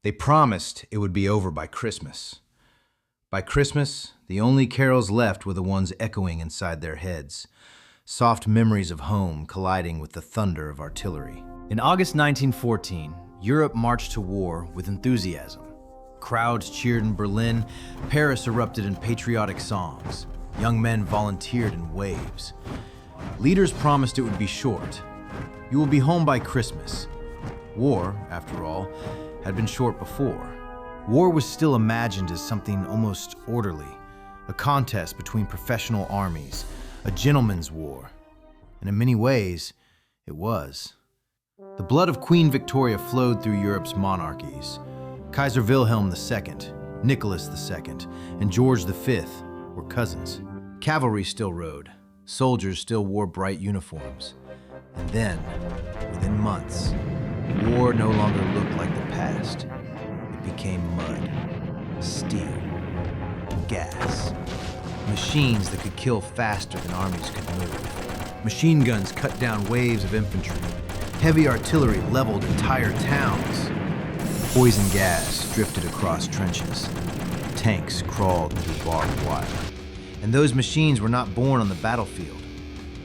They promised it would be over by Christmas. By Christmas, the only carols left were the ones echoing inside their heads, soft memories of home colliding with the thunder of artillery. In August 1914, Europe marched to war with enthusiasm. Crowds cheered in Berlin, Paris erupted in patriotic songs. Young men volunteered in waves. Leaders promised it would be short. You will be home by Christmas. War, after all, had been short before. War was still imagined as something almost orderly, a contest between professional armies, a gentleman's war. And in many ways, it was. The blood of Queen Victoria flowed through Europe's monarchies. Kaiser Wilhelm II, Nicholas II, and George V were cousins. Cavalry still rode. Soldiers still wore bright uniforms. And then, within months, war no longer looked like the past. It became mud, steel, gas, machines that could kill faster than armies could move. Machine guns cut down waves of infantry. Heavy artillery leveled entire towns. Poison gas drifted across trenches. Tanks crawled through barbed wire. And those machines were not born on the battlefield.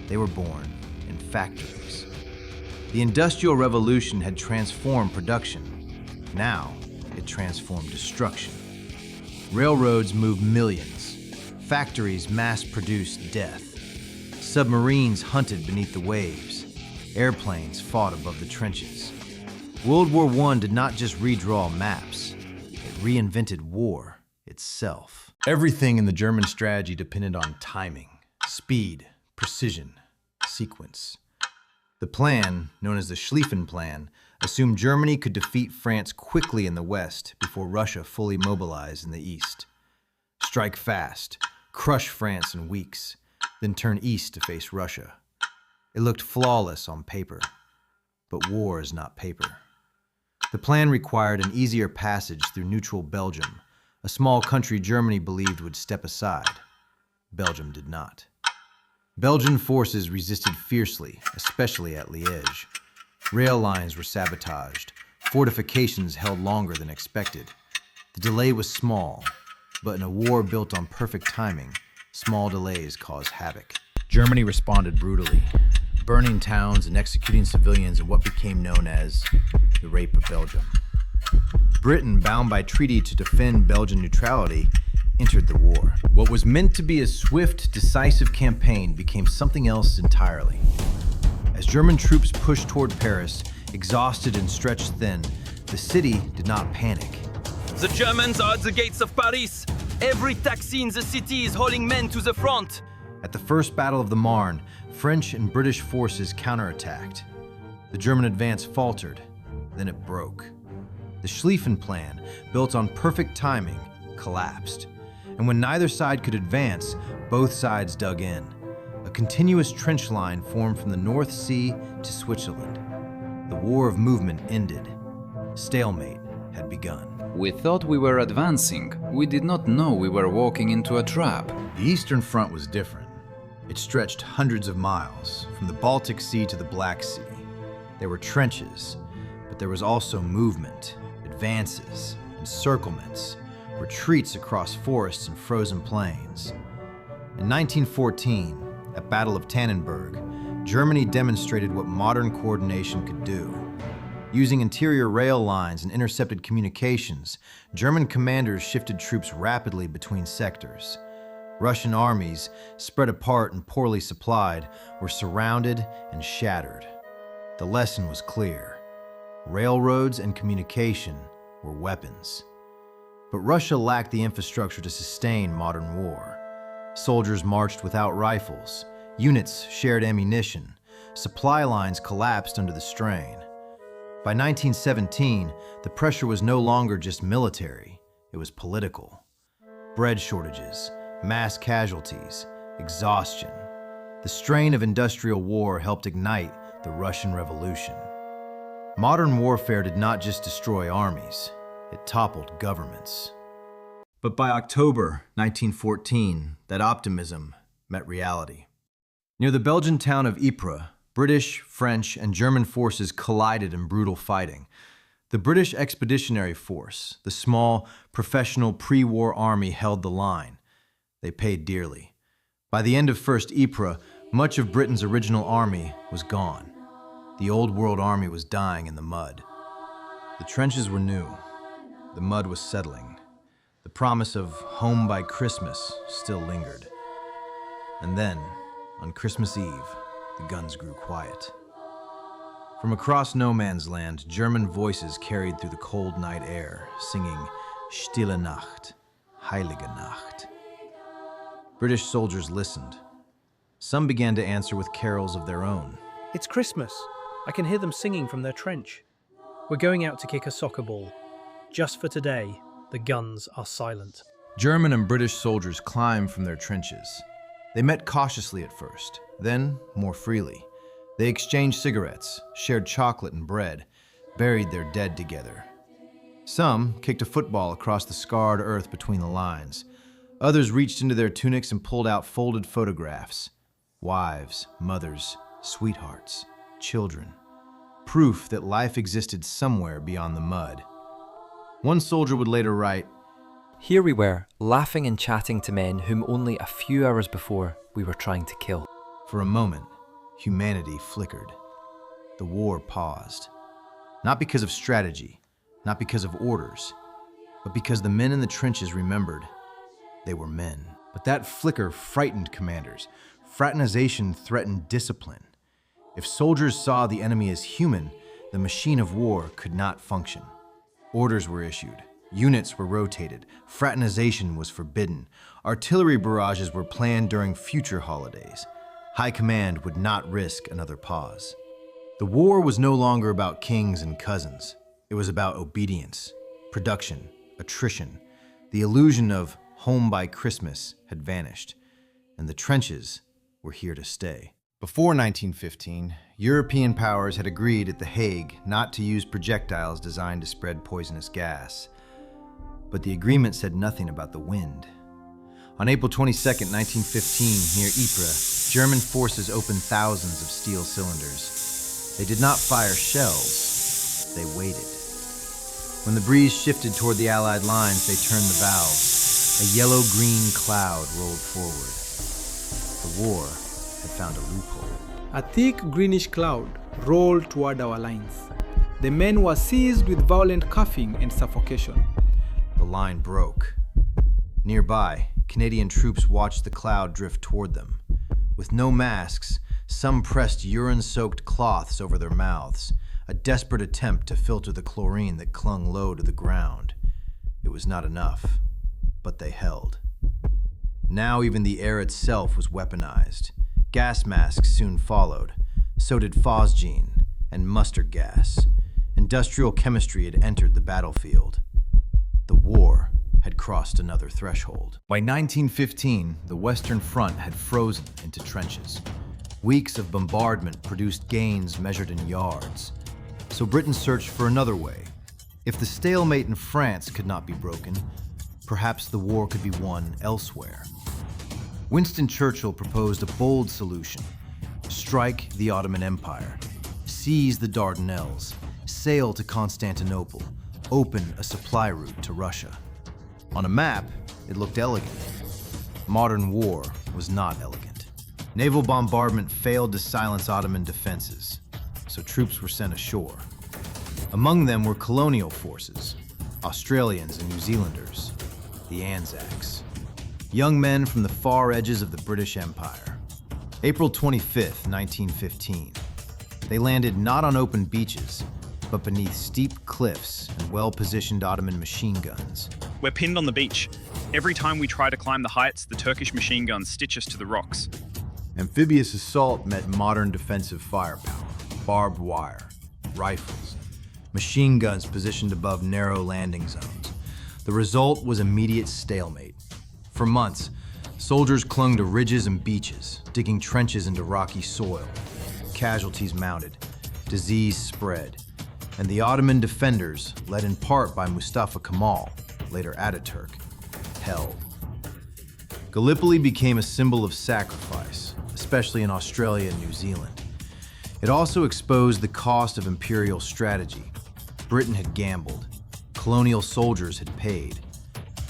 They were born in factories. The Industrial Revolution had transformed production. Now, it transformed destruction. Railroads moved millions. Factories mass-produced death. Submarines hunted beneath the waves. Airplanes fought above the trenches. World War I did not just redraw maps. It reinvented war itself. Everything in the German strategy depended on timing, speed, precision, sequence. The plan, known as the Schlieffen Plan, assumed Germany could defeat France quickly in the west before Russia fully mobilized in the east. Strike fast, crush France in weeks, then turn east to face Russia. It looked flawless on paper, but war is not paper. The plan required an easier passage through neutral Belgium, a small country Germany believed would step aside. Belgium did not. Belgian forces resisted fiercely, especially at Liège. Rail lines were sabotaged. Fortifications held longer than expected. The delay was small, but in a war built on perfect timing, small delays cause havoc. Germany responded brutally, burning towns and executing civilians in what became known as the Rape of Belgium. Britain, bound by treaty to defend Belgian neutrality, entered the war. What was meant to be a swift, decisive campaign became something else entirely. As German troops pushed toward Paris, exhausted and stretched thin, the city did not panic. The Germans are at the gates of Paris. Every taxi in the city is hauling men to the front. At the First Battle of the Marne, French and British forces counterattacked. The German advance faltered, then it broke. The Schlieffen Plan, built on perfect timing, collapsed. And when neither side could advance, both sides dug in. A continuous trench line formed from the North Sea to Switzerland. The war of movement ended. Stalemate had begun. We thought we were advancing. We did not know we were walking into a trap. The Eastern Front was different. It stretched hundreds of miles, from the Baltic Sea to the Black Sea. There were trenches, but there was also movement, advances, encirclements, retreats across forests and frozen plains. In 1914, at Battle of Tannenberg, Germany demonstrated what modern coordination could do. Using interior rail lines and intercepted communications, German commanders shifted troops rapidly between sectors. Russian armies, spread apart and poorly supplied, were surrounded and shattered. The lesson was clear. Railroads and communication were weapons. But Russia lacked the infrastructure to sustain modern war. Soldiers marched without rifles. Units shared ammunition. Supply lines collapsed under the strain. By 1917, the pressure was no longer just military, it was political. Bread shortages, mass casualties, exhaustion. The strain of industrial war helped ignite the Russian Revolution. Modern warfare did not just destroy armies, it toppled governments. But by October 1914, that optimism met reality. Near the Belgian town of Ypres, British, French, and German forces collided in brutal fighting. The British Expeditionary Force, the small, professional pre-war army, held the line. They paid dearly. By the end of First Ypres, much of Britain's original army was gone. The Old World Army was dying in the mud. The trenches were new. The mud was settling. The promise of home by Christmas still lingered. And then, on Christmas Eve, the guns grew quiet. From across no man's land, German voices carried through the cold night air, singing Stille Nacht, Heilige Nacht. British soldiers listened. Some began to answer with carols of their own. It's Christmas. I can hear them singing from their trench. We're going out to kick a soccer ball. Just for today, the guns are silent. German and British soldiers climbed from their trenches. They met cautiously at first, then more freely. They exchanged cigarettes, shared chocolate and bread, buried their dead together. Some kicked a football across the scarred earth between the lines. Others reached into their tunics and pulled out folded photographs. Wives, mothers, sweethearts, children. Proof that life existed somewhere beyond the mud. One soldier would later write, "Here we were, laughing and chatting to men whom only a few hours before we were trying to kill." For a moment, humanity flickered. The war paused. Not because of strategy, not because of orders, but because the men in the trenches remembered they were men. But that flicker frightened commanders. Fraternization threatened discipline. If soldiers saw the enemy as human, the machine of war could not function. Orders were issued. Units were rotated. Fraternization was forbidden. Artillery barrages were planned during future holidays. High command would not risk another pause. The war was no longer about kings and cousins. It was about obedience, production, attrition. The illusion of home by Christmas had vanished, and the trenches were here to stay. Before 1915, European powers had agreed at The Hague not to use projectiles designed to spread poisonous gas. But the agreement said nothing about the wind. On April 22, 1915, near Ypres, German forces opened thousands of steel cylinders. They did not fire shells, they waited. When the breeze shifted toward the Allied lines, they turned the valves. A yellow-green cloud rolled forward. The war had found a loophole. A thick greenish cloud rolled toward our lines. The men were seized with violent coughing and suffocation. The line broke. Nearby, Canadian troops watched the cloud drift toward them. With no masks, some pressed urine-soaked cloths over their mouths, a desperate attempt to filter the chlorine that clung low to the ground. It was not enough, but they held. Now even the air itself was weaponized. Gas masks soon followed. So did phosgene and mustard gas. Industrial chemistry had entered the battlefield. The war had crossed another threshold. By 1915, the Western Front had frozen into trenches. Weeks of bombardment produced gains measured in yards. So Britain searched for another way. If the stalemate in France could not be broken, perhaps the war could be won elsewhere. Winston Churchill proposed a bold solution: strike the Ottoman Empire, seize the Dardanelles, sail to Constantinople, open a supply route to Russia. On a map, it looked elegant. Modern war was not elegant. Naval bombardment failed to silence Ottoman defenses, so troops were sent ashore. Among them were colonial forces, Australians and New Zealanders, the ANZACs. Young men from the far edges of the British Empire. April 25th, 1915. They landed not on open beaches, but beneath steep cliffs and well-positioned Ottoman machine guns. We're pinned on the beach. Every time we try to climb the heights, the Turkish machine guns stitch us to the rocks. Amphibious assault met modern defensive firepower, barbed wire, rifles, machine guns positioned above narrow landing zones. The result was immediate stalemate. For months, soldiers clung to ridges and beaches, digging trenches into rocky soil. Casualties mounted, disease spread, and the Ottoman defenders, led in part by Mustafa Kemal, later Ataturk, held. Gallipoli became a symbol of sacrifice, especially in Australia and New Zealand. It also exposed the cost of imperial strategy. Britain had gambled. Colonial soldiers had paid.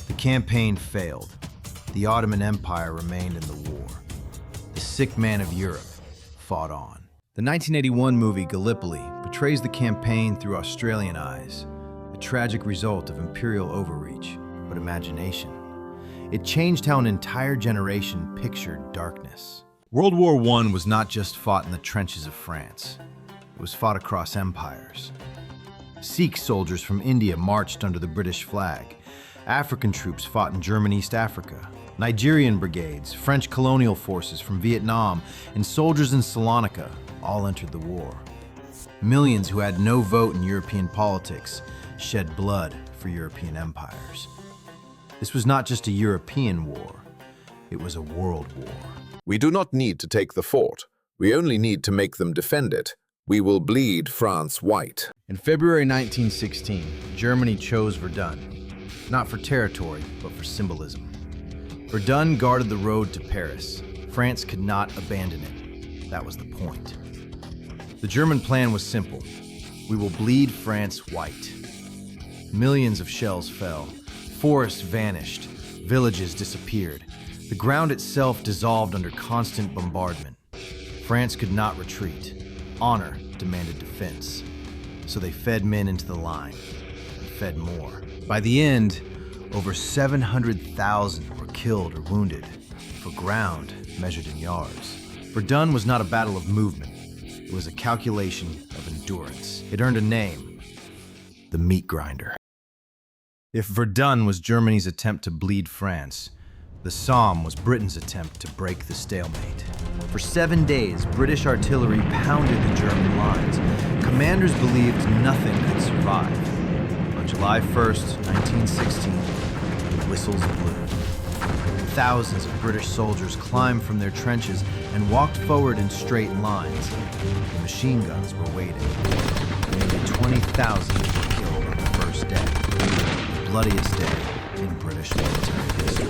The campaign failed. The Ottoman Empire remained in the war. The sick man of Europe fought on. The 1981 movie Gallipoli portrays the campaign through Australian eyes, a tragic result of imperial overreach, but imagination. It changed how an entire generation pictured darkness. World War I was not just fought in the trenches of France. It was fought across empires. Sikh soldiers from India marched under the British flag. African troops fought in German East Africa. Nigerian brigades, French colonial forces from Vietnam, and soldiers in Salonika all entered the war. Millions who had no vote in European politics shed blood for European empires. This was not just a European war, it was a world war. We do not need to take the fort. We only need to make them defend it. We will bleed France white. In February 1916, Germany chose Verdun, not for territory, but for symbolism. Verdun guarded the road to Paris. France could not abandon it. That was the point. The German plan was simple. We will bleed France white. Millions of shells fell. Forests vanished. Villages disappeared. The ground itself dissolved under constant bombardment. France could not retreat. Honor demanded defense. So they fed men into the line, and fed more. By the end, over 700,000 were killed or wounded, for ground measured in yards. Verdun was not a battle of movement. It was a calculation of endurance. It earned a name, the meat grinder. If Verdun was Germany's attempt to bleed France, the Somme was Britain's attempt to break the stalemate. For 7 days, British artillery pounded the German lines. Commanders believed nothing could survive. On July 1st, 1916, the whistles blew. Thousands of British soldiers climbed from their trenches and walked forward in straight lines. The machine guns were waiting. Nearly 20,000 were killed on the first day, the bloodiest day in British military history.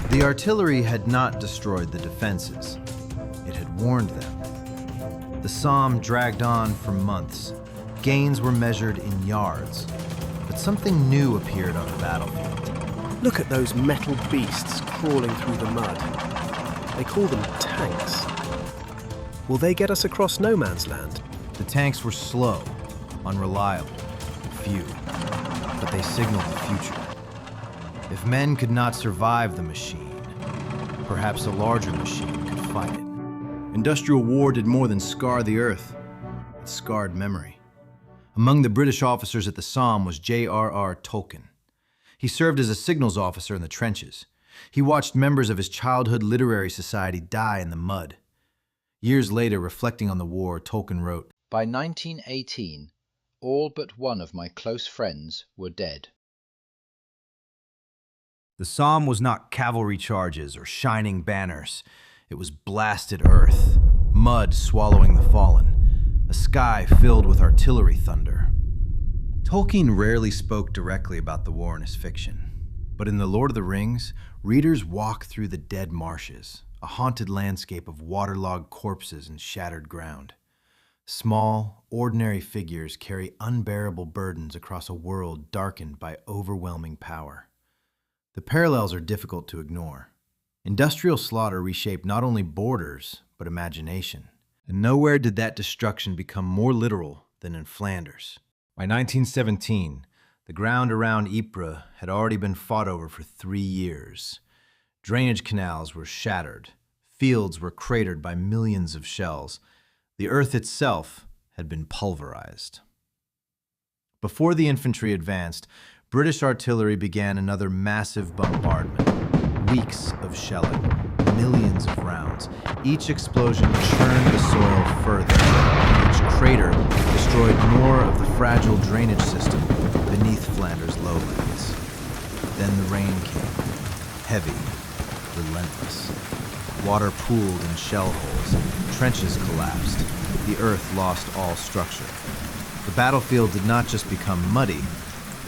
The artillery had not destroyed the defenses. It had warned them. The Somme dragged on for months. Gains were measured in yards. But something new appeared on the battlefield. Look at those metal beasts crawling through the mud. They call them tanks. Will they get us across no man's land? The tanks were slow, unreliable, few, but they signaled the future. If men could not survive the machine, perhaps a larger machine could fight it. Industrial war did more than scar the earth. It scarred memory. Among the British officers at the Somme was J.R.R. Tolkien. He served as a signals officer in the trenches. He watched members of his childhood literary society die in the mud. Years later, reflecting on the war, Tolkien wrote, By 1918, all but one of my close friends were dead. The Somme was not cavalry charges or shining banners. It was blasted earth, mud swallowing the fallen, a sky filled with artillery thunder. Tolkien rarely spoke directly about the war in his fiction, but in The Lord of the Rings, readers walk through the dead marshes, a haunted landscape of waterlogged corpses and shattered ground. Small, ordinary figures carry unbearable burdens across a world darkened by overwhelming power. The parallels are difficult to ignore. Industrial slaughter reshaped not only borders, but imagination. And nowhere did that destruction become more literal than in Flanders. By 1917, the ground around Ypres had already been fought over for 3 years. Drainage canals were shattered. Fields were cratered by millions of shells. The earth itself had been pulverized. Before the infantry advanced, British artillery began another massive bombardment. Weeks of shelling, millions of rounds. Each explosion churned the soil further. Each crater destroyed more of the fragile drainage system beneath Flanders' lowlands. Then the rain came, heavy, relentless. Water pooled in shell holes. Trenches collapsed. The earth lost all structure. The battlefield did not just become muddy,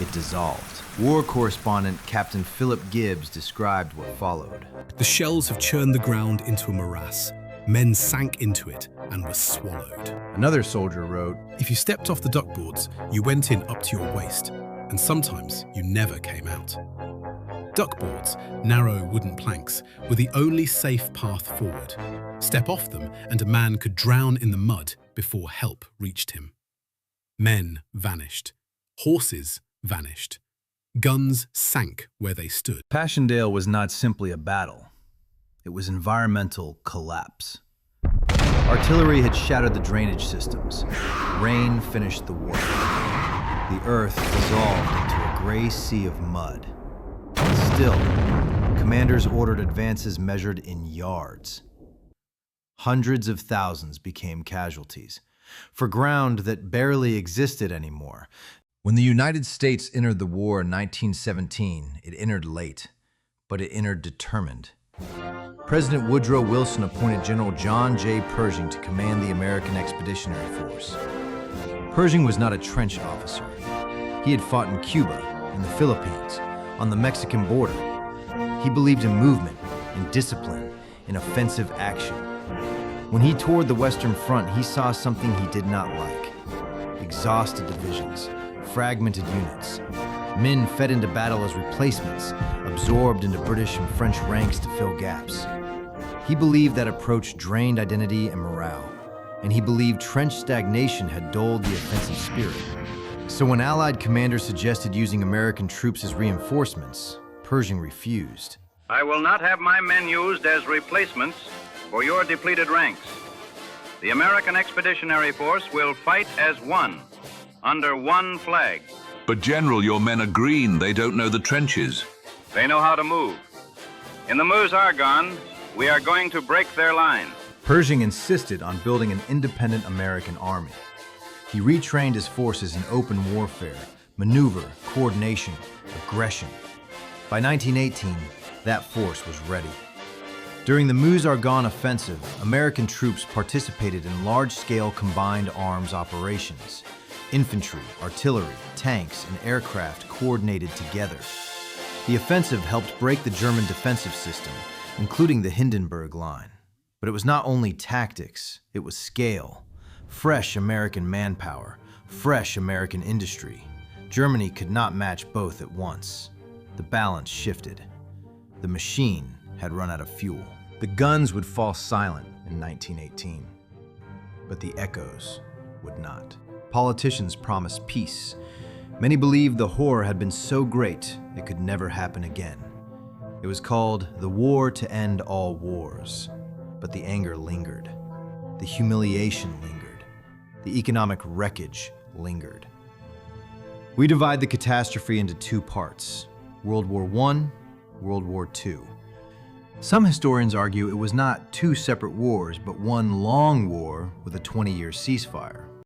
it dissolved. War correspondent Captain Philip Gibbs described what followed. The shells have churned the ground into a morass. Men sank into it and were swallowed. Another soldier wrote, If you stepped off the duckboards, you went in up to your waist, and sometimes you never came out. Duckboards, narrow wooden planks, were the only safe path forward. Step off them and a man could drown in the mud before help reached him. Men vanished. Horses vanished. Guns sank where they stood. Passchendaele was not simply a battle. It was environmental collapse. Artillery had shattered the drainage systems. Rain finished the work. The earth dissolved into a gray sea of mud. Still, commanders ordered advances measured in yards. Hundreds of thousands became casualties for ground that barely existed anymore. When the United States entered the war in 1917, it entered late, but it entered determined. President Woodrow Wilson appointed General John J. Pershing to command the American Expeditionary Force. Pershing was not a trench officer. He had fought in Cuba, in the Philippines, on the Mexican border. He believed in movement, in discipline, in offensive action. When he toured the Western Front, he saw something he did not like. Exhausted divisions, fragmented units, men fed into battle as replacements, absorbed into British and French ranks to fill gaps. He believed that approach drained identity and morale, and he believed trench stagnation had dulled the offensive spirit. So when Allied commanders suggested using American troops as reinforcements, Pershing refused. I will not have my men used as replacements for your depleted ranks. The American Expeditionary Force will fight as one, under one flag. But General, your men are green. They don't know the trenches. They know how to move. In the Meuse-Argonne, we are going to break their line. Pershing insisted on building an independent American army. He retrained his forces in open warfare, maneuver, coordination, aggression. By 1918, that force was ready. During the Meuse-Argonne offensive, American troops participated in large-scale combined arms operations. Infantry, artillery, tanks, and aircraft coordinated together. The offensive helped break the German defensive system, including the Hindenburg Line. But it was not only tactics, it was scale. Fresh American manpower, fresh American industry. Germany could not match both at once. The balance shifted. The machine had run out of fuel. The guns would fall silent in 1918, but the echoes would not. Politicians promised peace. Many believed the horror had been so great it could never happen again. It was called the War to End All Wars, but the anger lingered. The humiliation lingered. The economic wreckage lingered. We divide the catastrophe into two parts: World War I, World War II. Some historians argue it was not two separate wars, but one long war with a 20-year ceasefire.